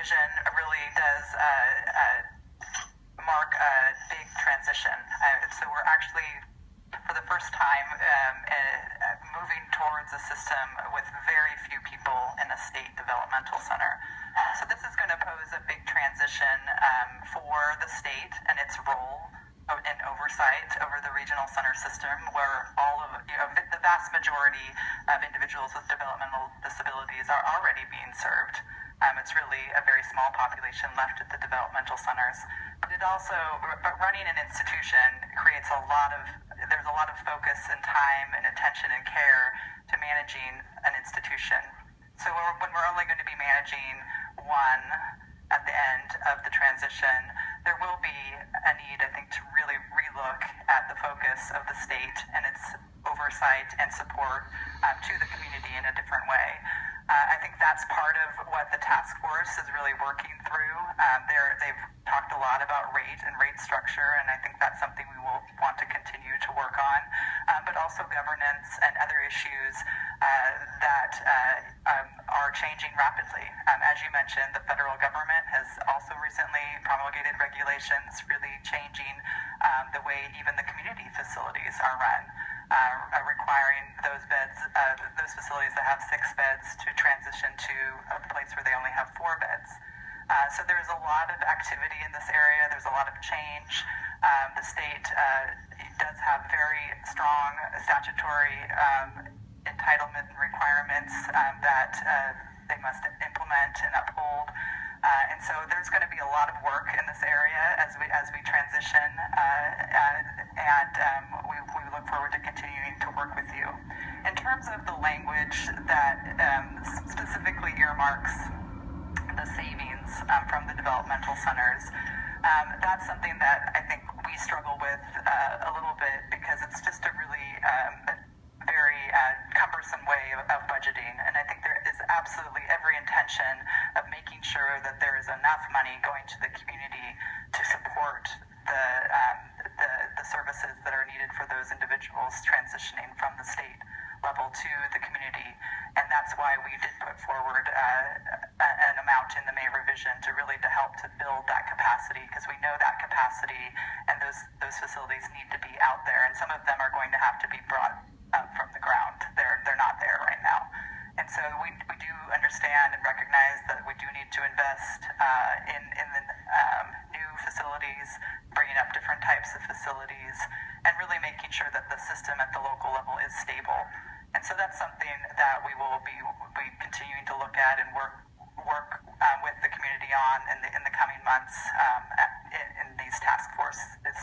revision really does mark a big transition. So we're actually, for the first time, moving towards a system with very few people in a state developmental center. So this is going to pose a big transition for the state and its role in oversight over the regional center system, where all of the vast majority of individuals with developmental disabilities are already being served. It's really a very small population left at the developmental centers. But running an institution creates there's a lot of focus and time and attention and care to managing an institution. So when we're only going to be managing one at the end of the transition, there will be a need, I think, to really relook at the focus of the state and its oversight and support to the community in a different way. I think that's part of what the task force is really working through. They've talked a lot about rate and rate structure, and I think that's something we will want to continue to work on, but also governance and other issues that are changing rapidly. As you mentioned, the federal government has also recently promulgated regulations really changing the way even the community facilities are run, requiring those facilities that have 6 beds to transition to a place where they only have 4 beds. So there's a lot of activity in this area. There's a lot of change. The state does have very strong statutory entitlement and requirements that they must implement and uphold. And so there's going to be a lot of work in this area as we transition, and we look forward to continuing to work with you. In terms of the language that specifically earmarks the savings from the developmental centers, that's something that I think we struggle with a little bit, because it's just a really very cumbersome way of budgeting. And I think there is absolutely every intention of making sure that there is enough money going to the community to support the services that are needed for those individuals transitioning from the state level to the community. And that's why we did put forward an amount in the May revision to help to build that capacity, because we know that capacity and those facilities need to be out there, and some of them are going to have to be brought up from the ground. They're not there right now. And so we do understand and recognize that we do need to invest in the new facilities, bringing up different types of facilities, and really making sure that the system at the local level is stable. And so that's something that we will be continuing to look at and work with the community on in the coming months